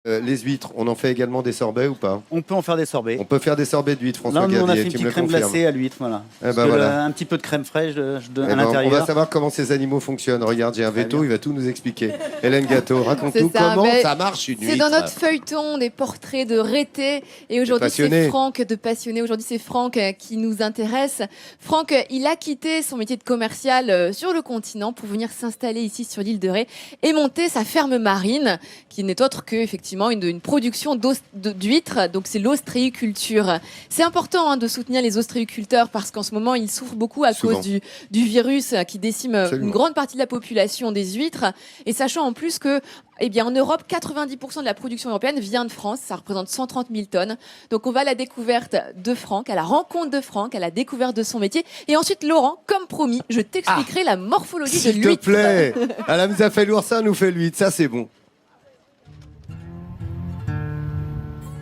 Les huîtres, on en fait également des sorbets ou pas? On peut en faire des sorbets. On peut faire des sorbets d'huîtres, François Là, nous, on a fait Gavier, une tu me petite le crème confirmes. glacée à l'huître, voilà. Eh ben voilà. Un petit peu de crème fraîche à Eh ben, l'intérieur. on va savoir comment ces animaux fonctionnent. Regarde, j'ai un Très veto, bien. il va tout nous expliquer. Hélène Gâteau, raconte-nous C'est ça, comment mais ça marche une huître. C'est dans notre feuilleton des portraits de Rété. Et aujourd'hui, passionné. c'est Franck de Passionné. Aujourd'hui, c'est Franck qui nous intéresse. Franck, il a quitté son métier de commercial sur le continent pour venir s'installer ici sur l'île de Ré et monter sa ferme marine, qui n'est autre que effectivement une production d'huîtres. Donc, c'est l'ostréiculture. C'est important de soutenir les ostréiculteurs parce qu'en ce moment, ils souffrent beaucoup à Souvent. cause du virus qui décime Absolument. une grande partie de la population des huîtres. Et sachant en plus que, eh bien, en Europe, 90% de la production européenne vient de France. Ça représente 130 000 tonnes. Donc, on va à la découverte de Franck, à la rencontre de Franck, à la découverte de son métier. Et ensuite, Laurent, comme promis, je t'expliquerai la morphologie de S'il te l'huître. plaît. Elle nous a fait l'oursin, elle nous fait l'huître. Ça, c'est bon.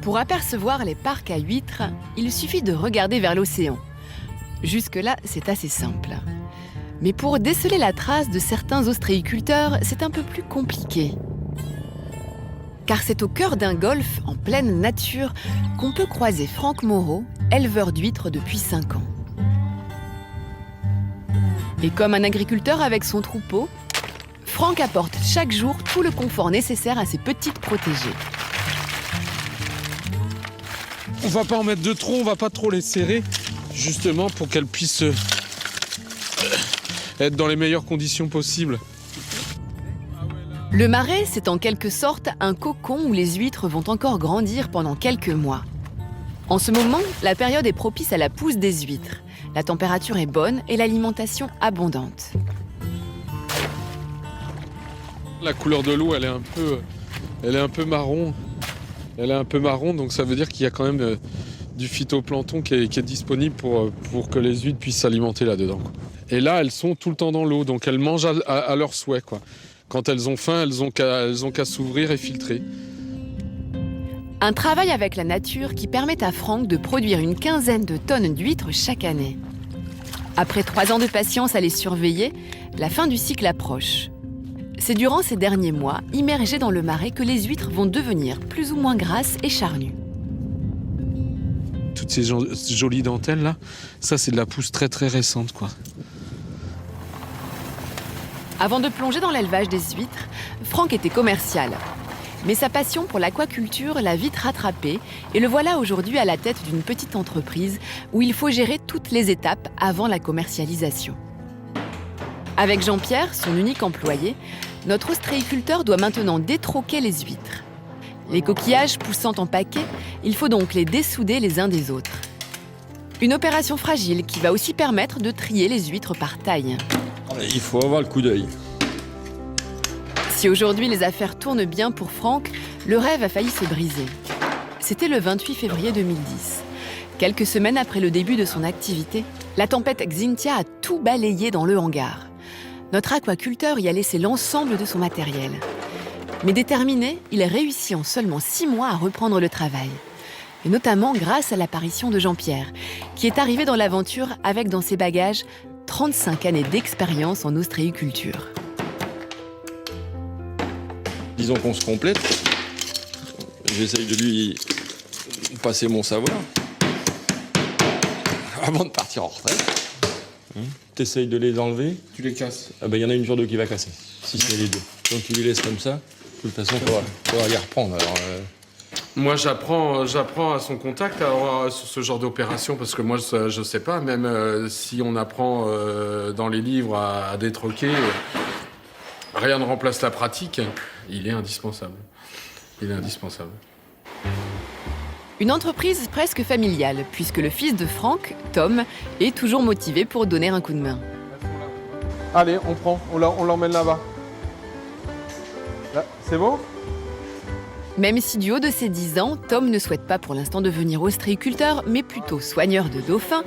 Pour apercevoir les parcs à huîtres, il suffit de regarder vers l'océan. Jusque-là, c'est assez simple. Mais pour déceler la trace de certains ostréiculteurs, c'est un peu plus compliqué. Car c'est au cœur d'un golfe, en pleine nature, qu'on peut croiser Franck Moreau, éleveur d'huîtres depuis 5 ans. Et comme un agriculteur avec son troupeau, Franck apporte chaque jour tout le confort nécessaire à ses petites protégées. On va pas en mettre de trop, on va pas trop les serrer, justement pour qu'elles puissent être dans les meilleures conditions possibles. Le marais, c'est en quelque sorte un cocon où les huîtres vont encore grandir pendant quelques mois. En ce moment, la période est propice à la pousse des huîtres. La température est bonne et l'alimentation abondante. La couleur de l'eau, elle est un peu marron. Elle est un peu marron, donc ça veut dire qu'il y a quand même du phytoplancton qui est disponible pour que les huîtres puissent s'alimenter là-dedans, quoi. Et là, elles sont tout le temps dans l'eau, donc elles mangent à leur souhait, quoi. Quand elles ont faim, elles ont qu'à s'ouvrir et filtrer. Un travail avec la nature qui permet à Franck de produire une quinzaine de tonnes d'huîtres chaque année. Après 3 ans de patience à les surveiller, la fin du cycle approche. C'est durant ces derniers mois, immergés dans le marais, que les huîtres vont devenir plus ou moins grasses et charnues. Toutes ces jolies dentelles là, ça c'est de la pousse très très récente, quoi. Avant de plonger dans l'élevage des huîtres, Franck était commercial. Mais sa passion pour l'aquaculture l'a vite rattrapé et le voilà aujourd'hui à la tête d'une petite entreprise où il faut gérer toutes les étapes avant la commercialisation. Avec Jean-Pierre, son unique employé, notre ostréiculteur doit maintenant détroquer les huîtres. Les coquillages poussant en paquets, il faut donc les dessouder les uns des autres. Une opération fragile qui va aussi permettre de trier les huîtres par taille. Il faut avoir le coup d'œil. Si aujourd'hui les affaires tournent bien pour Franck, le rêve a failli se briser. C'était le 28 février 2010. Quelques semaines après le début de son activité, la tempête Xynthia a tout balayé dans le hangar. Notre aquaculteur y a laissé l'ensemble de son matériel. Mais déterminé, il réussit en seulement 6 mois à reprendre le travail. Et notamment grâce à l'apparition de Jean-Pierre, qui est arrivé dans l'aventure avec dans ses bagages 35 années d'expérience en ostréiculture. Disons qu'on se complète. J'essaye de lui passer mon savoir avant de partir en retraite. T'essayes de les enlever. Tu les casses. Ah ben, y en a une sur 2 qui va casser, si c'est les deux. Donc tu les laisses comme ça. De toute façon, faudra les reprendre. Alors, Moi, j'apprends à son contact sur ce genre d'opération parce que moi, je sais pas. Même si on apprend dans les livres à détroquer, rien ne remplace la pratique. Il est indispensable. Il est indispensable. Une entreprise presque familiale, puisque le fils de Franck, Tom, est toujours motivé pour donner un coup de main. Allez, on prend, on l'emmène là-bas. Là, c'est bon? Même si du haut de ses 10 ans, Tom ne souhaite pas pour l'instant devenir ostréiculteur, mais plutôt soigneur de dauphins,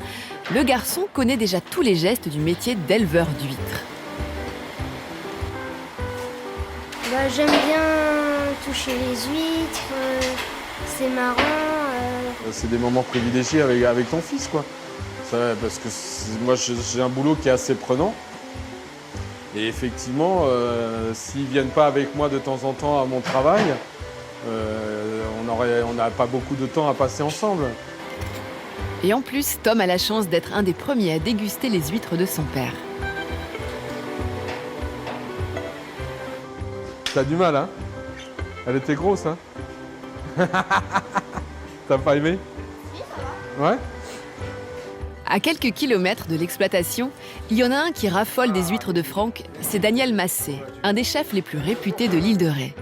le garçon connaît déjà tous les gestes du métier d'éleveur d'huîtres. J'aime bien toucher les huîtres, c'est marrant. C'est des moments privilégiés avec ton fils, quoi. Ça, parce que moi, j'ai un boulot qui est assez prenant. Et effectivement, s'ils viennent pas avec moi de temps en temps à mon travail, On n'a pas beaucoup de temps à passer ensemble. Et en plus, Tom a la chance d'être un des premiers à déguster les huîtres de son père. T'as du mal, hein? Elle était grosse, hein? T'as pas aimé? Ouais? À quelques kilomètres de l'exploitation, il y en a un qui raffole des huîtres de Franck, c'est Daniel Massé, un des chefs les plus réputés de l'île de Ré.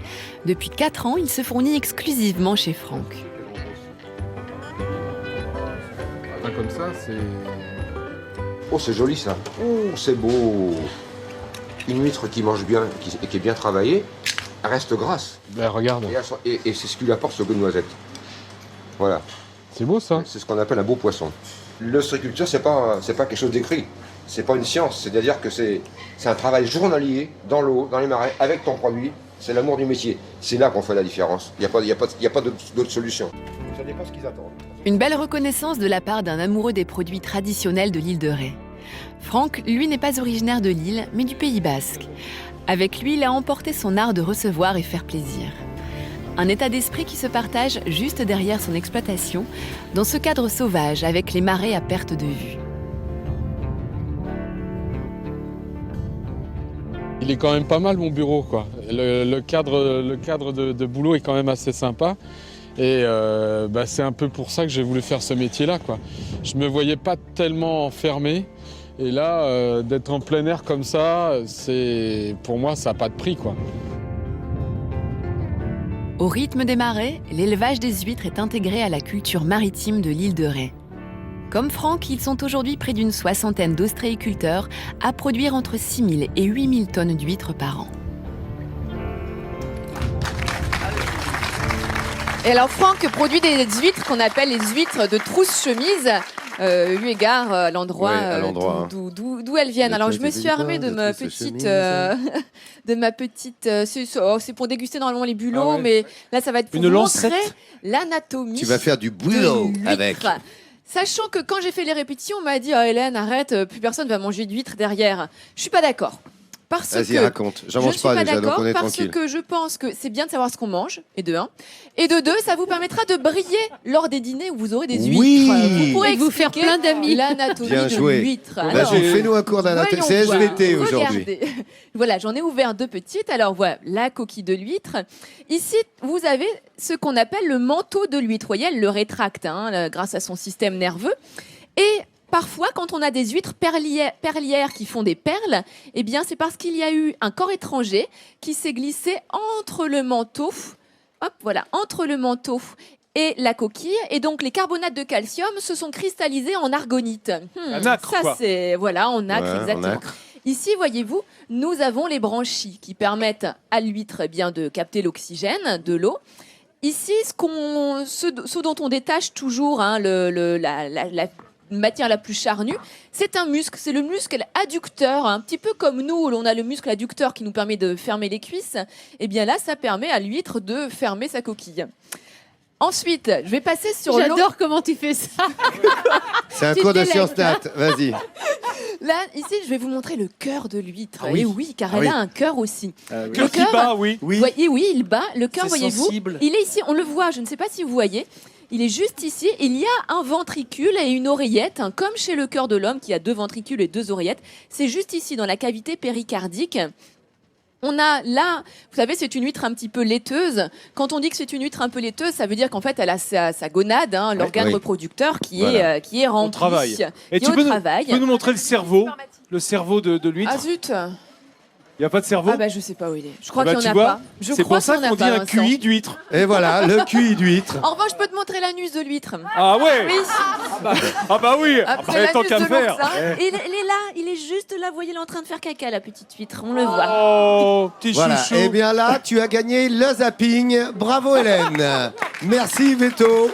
Depuis 4 ans, il se fournit exclusivement chez Franck. Comme ça, c'est... Oh, c'est joli ça. Oh, c'est beau. Une huître qui mange bien et qui est bien travaillée, elle reste grasse. Ben, regarde. Et c'est ce qui lui apporte ce goût de noisette. Voilà. C'est beau ça. C'est ce qu'on appelle un beau poisson. L'ostréiculture, c'est pas quelque chose d'écrit. C'est pas une science. C'est-à-dire que c'est un travail journalier dans l'eau, dans les marais, avec ton produit. C'est l'amour du métier. C'est là qu'on fait la différence. Il n'y a pas d'autre solution. Ça dépend ce qu'ils attendent. Une belle reconnaissance de la part d'un amoureux des produits traditionnels de l'île de Ré. Franck, lui, n'est pas originaire de l'île, mais du Pays Basque. Avec lui, il a emporté son art de recevoir et faire plaisir. Un état d'esprit qui se partage juste derrière son exploitation, dans ce cadre sauvage avec les marais à perte de vue. Il est quand même pas mal mon bureau, quoi. Le cadre de boulot est quand même assez sympa. Et c'est un peu pour ça que j'ai voulu faire ce métier-là, quoi. Je me voyais pas tellement enfermé. Et là, d'être en plein air comme ça, pour moi, ça n'a pas de prix, quoi. Au rythme des marais, l'élevage des huîtres est intégré à la culture maritime de l'île de Ré. Comme Franck, ils sont aujourd'hui près d'une 60aine d'ostréiculteurs à produire entre 6 000 et 8 000 tonnes d'huîtres par an. Et alors Franck produit des huîtres qu'on appelle les huîtres de trousse-chemise, eu égard à l'endroit d'où elles viennent. Alors je me suis armée de ma petite... c'est pour déguster normalement les bulots, mais là ça va être pour vous montrer l'anatomie. Tu vas faire du boulot avec. Sachant que quand j'ai fait les répétitions, on m'a dit Hélène, arrête, plus personne va manger d'huîtres derrière. Je suis pas d'accord. Vas-y, raconte. J'en mange pas déjà, donc on est tranquille. Parce que je pense que c'est bien de savoir ce qu'on mange, et de 1. Et de 2, ça vous permettra de briller lors des dîners où vous aurez des huîtres. Oui. Vous pourrez vous faire plein d'amis. L'anatomie Bien de joué. l'huître. Vas-y, fais-nous un cours d'anatomie. C'est SVT aujourd'hui. Regardez. Voilà, j'en ai ouvert 2 petites. Alors voilà, la coquille de l'huître. Ici, vous avez ce qu'on appelle le manteau de l'huître. Vous voyez, elle le rétracte grâce à son système nerveux. Et parfois, quand on a des huîtres perlières qui font des perles, eh bien, c'est parce qu'il y a eu un corps étranger qui s'est glissé entre le manteau, entre le manteau et la coquille, et donc les carbonates de calcium se sont cristallisés en argonite. Un acre, quoi. C'est en acre, Ouais, exactement. en acre. Ici, voyez-vous, nous avons les branchies qui permettent à l'huître de capter l'oxygène de l'eau. Ici, ce dont on détache toujours la matière la plus charnue, c'est un muscle, c'est le muscle adducteur, un petit peu comme nous, on a le muscle adducteur qui nous permet de fermer les cuisses, et bien là, ça permet à l'huître de fermer sa coquille. Ensuite, je vais passer sur l'eau. J'adore comment tu fais ça. C'est un cours de sciences nat. Vas-y. Là, ici, je vais vous montrer le cœur de l'huître. Ah oui. Et oui, car Ah elle oui. a un cœur aussi. oui. Le cœur, oui. voyez, oui, il bat. Le cœur, C'est voyez-vous, sensible. il est ici. On le voit. Je ne sais pas si vous voyez. Il est juste ici. Il y a un ventricule et une oreillette, comme chez le cœur de l'homme qui a 2 ventricules et 2 oreillettes. C'est juste ici, dans la cavité péricardique. On a là, vous savez, c'est une huître un petit peu laiteuse. Quand on dit que c'est une huître un peu laiteuse, ça veut dire qu'en fait, elle a sa gonade, l'organe oui. reproducteur qui Voilà. est rempli. Au travail. Et qui est tu au peux travail. nous montrer le cerveau de l'huître? Ah zut! Il n'y a pas de cerveau? Ah bah je sais pas où il est. Je crois Bah, qu'il n'y tu en a vois, pas. Je c'est crois pour ça qu'il y en a qu'on dit pas, un Vincent. QI d'huître. Et voilà, le QI d'huître. En revanche, je peux te montrer l'anus de l'huître. Ah ouais? Oui. Ah bah oui. Après Tant l'anus qu'à de le faire. l'oursin. Et il est là, il est juste là. Vous voyez, il est en train de faire caca, la petite huître. On le voit. Oh, petit Voilà. chouchou. Et bien là, tu as gagné le zapping. Bravo Hélène. Merci Veto.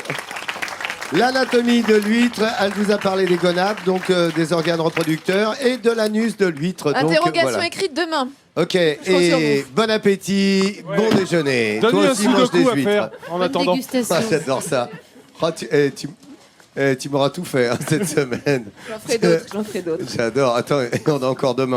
L'anatomie de l'huître, elle vous a parlé des gonades, donc des organes reproducteurs, et de l'anus de l'huître. Donc, Interrogation voilà. écrite demain. Ok, compte sur et vous. bon appétit, bon déjeuner. Donne-lui Toi un aussi, mange des sudoku à huîtres. faire en attendant. Ah, j'adore ça. Oh, tu m'auras tout fait cette semaine. J'en ferai d'autres. J'adore. Attends, on a encore demain.